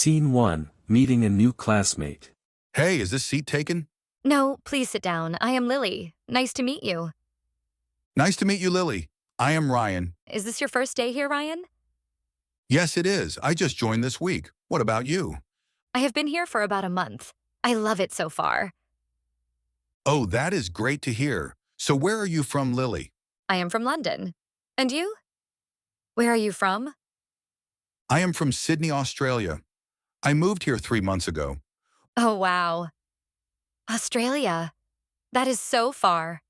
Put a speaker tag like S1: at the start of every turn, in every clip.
S1: Scene 1, Meeting a New Classmate.
S2: Hey, is this seat taken?
S3: No, please sit down. I am Lily. Nice to meet you.
S2: Nice to meet you, Lily. I am Ryan.
S3: Is this your first day here, Ryan?
S2: Yes, it is. I just joined this week. What about you?
S3: I have been here for about a month. I love it so far.
S2: Oh, that is great to hear. So where are you from, Lily?
S3: I am from London. And you? Where are you from?
S2: I am from Sydney, Australia. I moved here 3 months ago.
S3: Oh, wow. Australia. That is so far.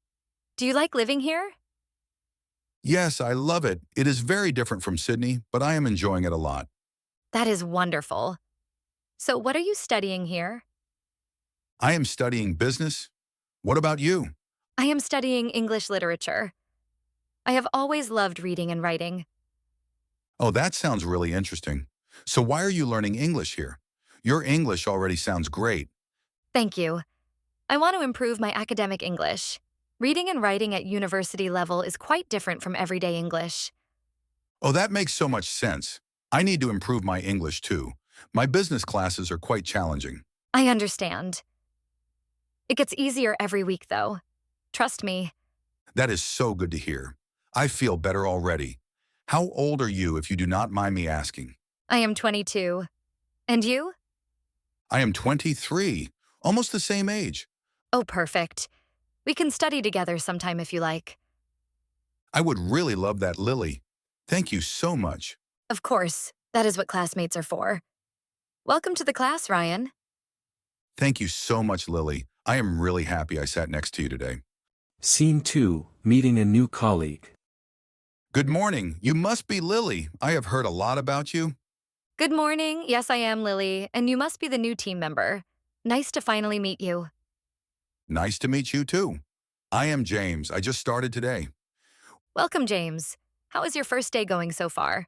S3: Do you like living here?
S2: Yes, I love it. It is very different from Sydney, but I am enjoying it a lot.
S3: That is wonderful. So what are you studying here?
S2: I am studying business. What about you?
S3: I am studying English literature. I have always loved reading and writing.
S2: Oh, that sounds really interesting. So why are you learning English here? Your English already sounds great.
S3: Thank you. I want to improve my academic English. Reading and writing at university level is quite different from everyday English.
S2: Oh, that makes so much sense. I need to improve my English too. My business classes are quite challenging.
S3: I understand. It gets easier every week, though. Trust me.
S2: That is so good to hear. I feel better already. How old are you, if you do not mind me asking?
S3: I am 22. And you?
S2: I am 23, almost the same age.
S3: Oh, perfect. We can study together sometime if you like.
S2: I would really love that, Lily. Thank you so much.
S3: Of course, that is what classmates are for. Welcome to the class, Ryan.
S2: Thank you so much, Lily. I am really happy I sat next to you today.
S1: Scene 2, Meeting a New Colleague.
S2: Good morning. You must be Lily. I have heard a lot about you.
S3: Good morning. Yes, I am Lily, and you must be the new team member. Nice to finally meet you.
S2: Nice to meet you too. I am James. I just started today.
S3: Welcome, James. How is your first day going so far?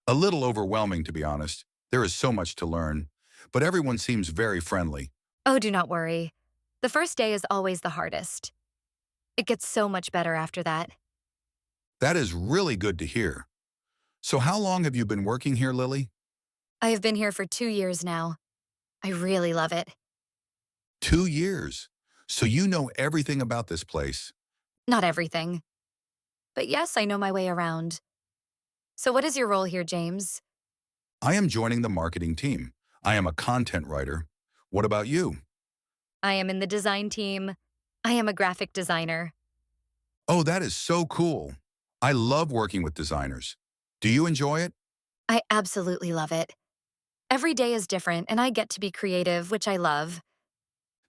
S2: A little overwhelming, to be honest. There is so much to learn, but everyone seems very friendly.
S3: Oh, do not worry. The first day is always the hardest. It gets so much better after that.
S2: That is really good to hear. So how long have you been working here, Lily?
S3: I have been here for 2 years now. I really love it.
S2: 2 years. So you know everything about this place.
S3: Not everything. But yes, I know my way around. So what is your role here, James?
S2: I am joining the marketing team. I am a content writer. What about you?
S3: I am in the design team. I am a graphic designer.
S2: Oh, that is so cool. I love working with designers. Do you enjoy it?
S3: I absolutely love it. Every day is different, and I get to be creative, which I love.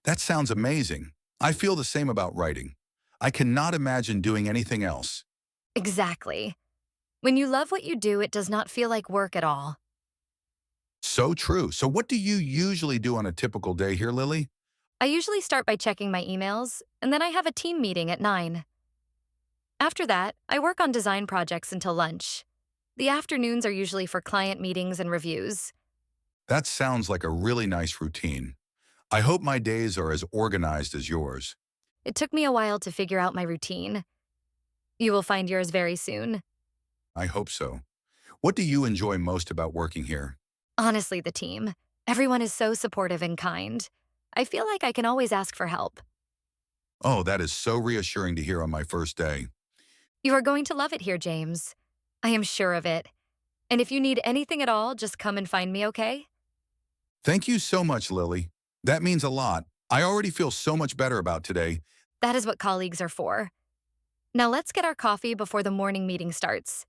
S2: That sounds amazing. I feel the same about writing. I cannot imagine doing anything else.
S3: Exactly. When you love what you do, it does not feel like work at all.
S2: So true. So what do you usually do on a typical day here, Lily?
S3: I usually start by checking my emails, and then I have a team meeting at 9. After that, I work on design projects until lunch. The afternoons are usually for client meetings and reviews.
S2: That sounds like a really nice routine. I hope my days are as organized as yours.
S3: It took me a while to figure out my routine. You will find yours very soon.
S2: I hope so. What do you enjoy most about working here?
S3: Honestly, the team. Everyone is so supportive and kind. I feel like I can always ask for help.
S2: Oh, that is so reassuring to hear on my first day.
S3: You are going to love it here, James. I am sure of it. And if you need anything at all, just come and find me, okay?
S2: Thank you so much, Lily. That means a lot. I already feel so much better about today.
S3: That is what colleagues are for. Now let's get our coffee before the morning meeting starts.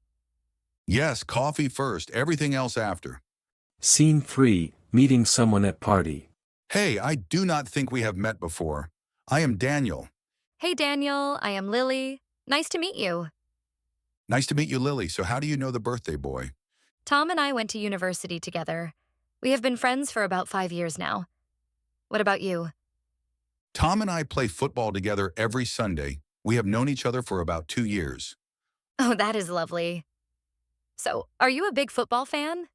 S2: Yes, coffee first, everything else after.
S1: Scene 3, Meeting someone at party.
S2: Hey, I do not think we have met before. I am Daniel.
S3: Hey, Daniel. I am Lily. Nice to meet you.
S2: Nice to meet you, Lily. So how do you know the birthday boy?
S3: Tom and I went to university together. We have been friends for about 5 years now. What about you?
S2: Tom and I play football together every Sunday. We have known each other for about 2 years.
S3: Oh, that is lovely. So, are you a big football fan?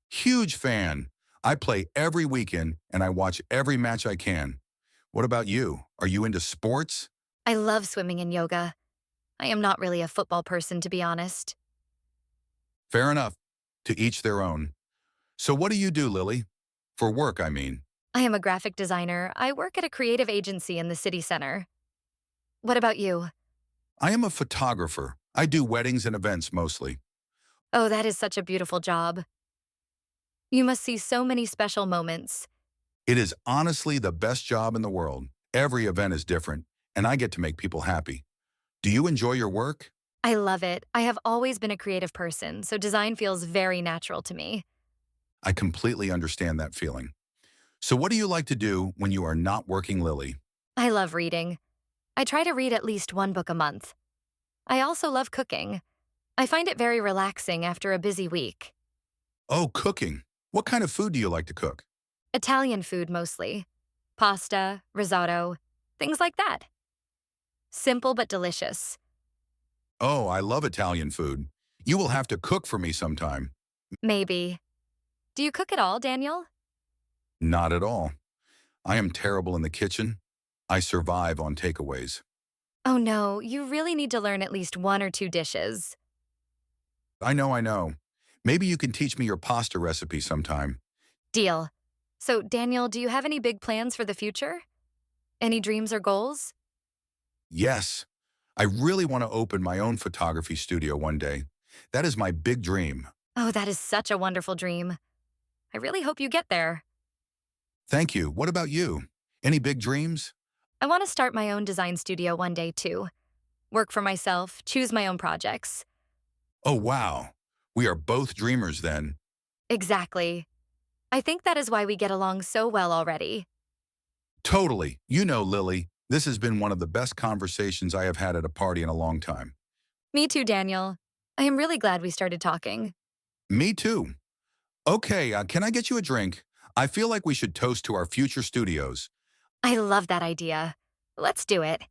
S2: Huge fan. I play every weekend and I watch every match I can. What about you? Are you into sports?
S3: I love swimming and yoga. I am not really a football person, to be honest.
S2: Fair enough. To each their own. So what do you do, Lily? For work, I mean.
S3: I am a graphic designer. I work at a creative agency in the city center. What about you?
S2: I am a photographer. I do weddings and events mostly.
S3: Oh, that is such a beautiful job. You must see so many special moments.
S2: It is honestly the best job in the world. Every event is different, and I get to make people happy. Do you enjoy your work?
S3: I love it. I have always been a creative person, so design feels very natural to me.
S2: I completely understand that feeling. So what do you like to do when you are not working, Lily?
S3: I love reading. I try to read at least one book a month. I also love cooking. I find it very relaxing after a busy week.
S2: Oh, cooking. What kind of food do you like to cook?
S3: Italian food mostly. Pasta, risotto, things like that. Simple but delicious.
S2: Oh, I love Italian food. You will have to cook for me sometime.
S3: Maybe. Do you cook at all, Daniel?
S2: Not at all. I am terrible in the kitchen. I survive on takeaways.
S3: Oh no, you really need to learn at least one or two dishes.
S2: I know. Maybe you can teach me your pasta recipe sometime.
S3: Deal. So, Daniel, do you have any big plans for the future? Any dreams or goals?
S2: Yes, I really want to open my own photography studio one day. That is my big dream.
S3: Oh, that is such a wonderful dream. I really hope you get there.
S2: Thank you. What about you? Any big dreams?
S3: I want to start my own design studio one day, too. Work for myself, choose my own projects.
S2: Oh, wow. We are both dreamers then.
S3: Exactly. I think that is why we get along so well already.
S2: Totally. You know, Lily, this has been one of the best conversations I have had at a party in a long time.
S3: Me too, Daniel. I am really glad we started talking.
S2: Me too. Okay, can I get you a drink? I feel like we should toast to our future studios.
S3: I love that idea. Let's do it.